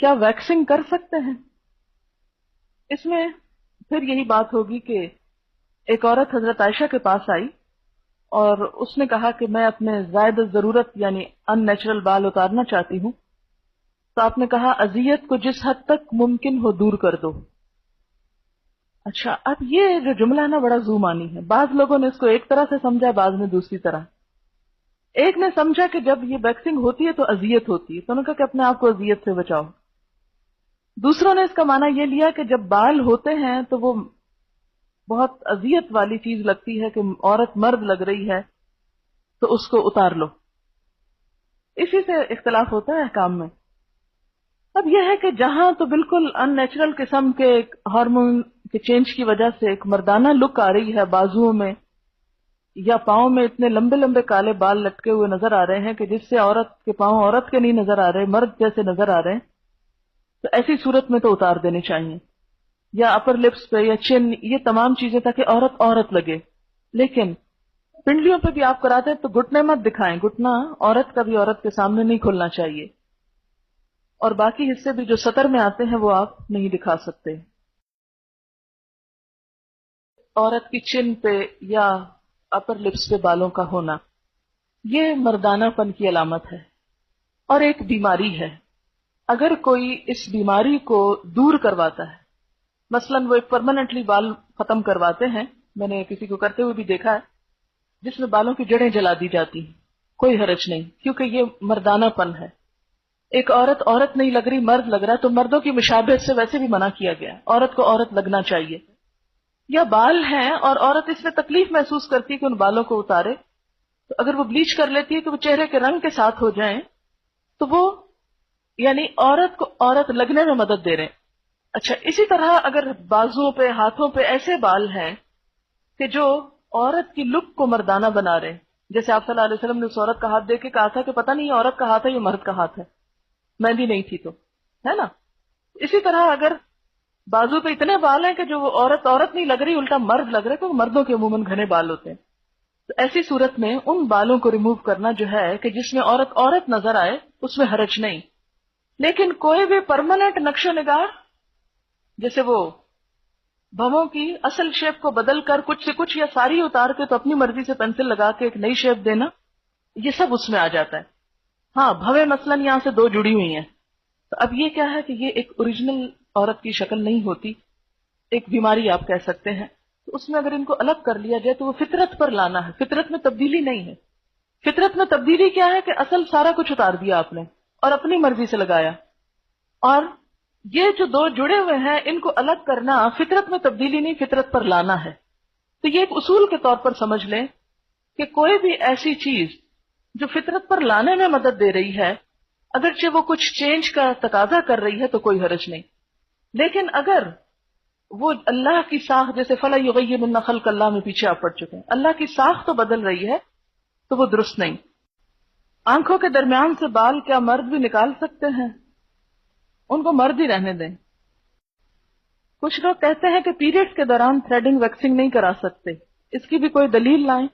کیا ویکسنگ کر سکتے ہیں؟ اس میں پھر یہی بات ہوگی کہ ایک عورت حضرت عائشہ کے پاس آئی اور اس نے کہا کہ میں اپنے زائد ضرورت یعنی ان نیچرل بال اتارنا چاہتی ہوں، تو آپ نے کہا اذیت کو جس حد تک ممکن ہو دور کر دو۔ اچھا، اب یہ جو جملہ ہے نا بڑا زومانی ہے، بعض لوگوں نے اس کو ایک طرح سے سمجھا، بعض نے دوسری طرح۔ ایک نے سمجھا کہ جب یہ ویکسنگ ہوتی ہے تو اذیت ہوتی ہے، تو انہوں نے کہا کہ اپنے آپ کو اذیت سے بچاؤ۔ دوسروں نے اس کا معنی یہ لیا کہ جب بال ہوتے ہیں تو وہ بہت اذیت والی چیز لگتی ہے کہ عورت مرد لگ رہی ہے تو اس کو اتار لو۔ اسی سے اختلاف ہوتا ہے احکام میں۔ اب یہ ہے کہ جہاں تو بالکل ان نیچرل قسم کے ہارمون کے چینج کی وجہ سے ایک مردانہ لک آ رہی ہے، بازوؤں میں یا پاؤں میں اتنے لمبے لمبے کالے بال لٹکے ہوئے نظر آ رہے ہیں کہ جس سے عورت کے پاؤں عورت کے نہیں نظر آ رہے، مرد جیسے نظر آ رہے ہیں، تو ایسی صورت میں تو اتار دینے چاہیے، یا اپر لپس پہ یا چن، یہ تمام چیزیں تاکہ عورت عورت لگے۔ لیکن پنڈلیوں پہ بھی آپ کراتے ہیں تو گھٹنے مت دکھائیں، گھٹنا عورت کا بھی عورت کے سامنے نہیں کھلنا چاہیے، اور باقی حصے بھی جو سطر میں آتے ہیں وہ آپ نہیں دکھا سکتے۔ عورت کی چن پہ یا اپر لپس پہ بالوں کا ہونا یہ مردانہ پن کی علامت ہے، اور ایک بیماری ہے۔ اگر کوئی اس بیماری کو دور کرواتا ہے، مثلا وہ ایک پرماننٹلی بال ختم کرواتے ہیں، میں نے کسی کو کرتے ہوئے بھی دیکھا ہے جس میں بالوں کی جڑیں جلا دی جاتی ہیں، کوئی حرج نہیں، کیونکہ یہ مردانہ پن ہے۔ ایک عورت عورت نہیں لگ رہی، مرد لگ رہا ہے، تو مردوں کی مشابہت سے ویسے بھی منع کیا گیا، عورت کو عورت لگنا چاہیے۔ یا بال ہیں اور عورت اس میں تکلیف محسوس کرتی ہے کہ ان بالوں کو اتارے، تو اگر وہ بلیچ کر لیتی ہے کہ وہ چہرے کے رنگ کے ساتھ ہو جائیں تو وہ یعنی عورت کو عورت لگنے میں مدد دے رہے ہیں۔ اچھا، اسی طرح اگر بازوؤں پہ ہاتھوں پہ ایسے بال ہیں کہ جو عورت کی لک کو مردانہ بنا رہے ہیں، جیسے آپ صلی اللہ علیہ وسلم نے اس عورت کا ہاتھ دیکھ کے کہا تھا کہ پتہ نہیں یہ عورت کا ہاتھ ہے یہ مرد کا ہاتھ ہے، مہندی نہیں تھی تو، ہے نا؟ اسی طرح اگر بازو پہ اتنے بال ہیں کہ جو وہ عورت عورت نہیں لگ رہی الٹا مرد لگ رہے، تو مردوں کے عموماً گھنے بال ہوتے ہیں، تو ایسی صورت میں ان بالوں کو ریموو کرنا جو ہے کہ جس میں عورت عورت نظر آئے اس میں حرج نہیں۔ لیکن کوئی بھی پرماننٹ نقش و نگار، جیسے وہ بھووں کی اصل شیپ کو بدل کر کچھ سے کچھ یا ساری اتار کے تو اپنی مرضی سے پینسل لگا کے ایک نئی شیپ دینا، یہ سب اس میں آ جاتا ہے۔ ہاں، بھویں مثلاً یہاں سے دو جڑی ہوئی ہیں، تو اب یہ کیا ہے کہ یہ ایک اوریجنل عورت کی شکل نہیں ہوتی، ایک بیماری آپ کہہ سکتے ہیں، تو اس میں اگر ان کو الگ کر لیا جائے تو وہ فطرت پر لانا ہے، فطرت میں تبدیلی نہیں ہے۔ فطرت میں تبدیلی کیا ہے کہ اصل سارا کچھ اتار دیا آپ نے اور اپنی مرضی سے لگایا، اور یہ جو دو جڑے ہوئے ہیں ان کو الگ کرنا فطرت میں تبدیلی نہیں، فطرت پر لانا ہے۔ تو یہ ایک اصول کے طور پر سمجھ لیں کہ کوئی بھی ایسی چیز جو فطرت پر لانے میں مدد دے رہی ہے، اگرچہ وہ کچھ چینج کا تقاضا کر رہی ہے تو کوئی حرج نہیں، لیکن اگر وہ اللہ کی ساخت، جیسے فَلَا يُغَيِّرُنَّ خَلْقَ اللَّهِ میں پیچھے آپ پڑ چکے ہیں، اللہ کی ساخت تو بدل رہی ہے تو وہ درست نہیں۔ آنکھوں کے درمیان سے بال کیا مرد بھی نکال سکتے ہیں؟ ان کو مرد ہی رہنے دیں۔ کچھ لوگ کہتے ہیں کہ پیریڈز کے دوران تھریڈنگ ویکسنگ نہیں کرا سکتے، اس کی بھی کوئی دلیل لائیں۔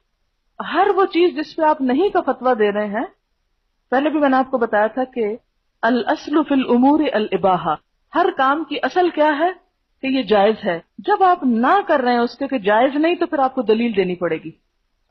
ہر وہ چیز جس پہ آپ نہیں کا فتویٰ دے رہے ہیں، پہلے بھی میں نے آپ کو بتایا تھا کہ الاصل فی الامور الاباحہ، ہر کام کی اصل کیا ہے کہ یہ جائز ہے۔ جب آپ نہ کر رہے ہیں اس کے کہ جائز نہیں تو پھر آپ کو دلیل دینی پڑے گی،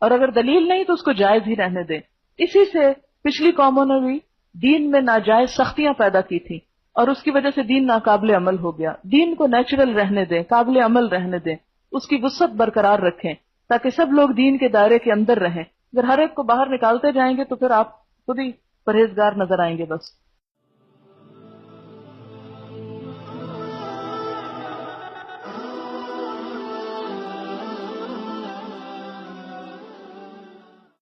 اور اگر دلیل نہیں تو اس کو جائز ہی رہنے دیں۔ اسی سے پچھلی قوموں نے بھی دین میں ناجائز سختیاں پیدا کی تھی اور اس کی وجہ سے دین ناقابل عمل ہو گیا۔ دین کو نیچرل رہنے دیں، قابل عمل رہنے دیں، اس کی وسعت برقرار رکھیں تاکہ سب لوگ دین کے دائرے کے اندر رہیں۔ اگر ہر ایک کو باہر نکالتے جائیں گے تو پھر آپ خود ہی پرہیزگار نظر آئیں گے بس۔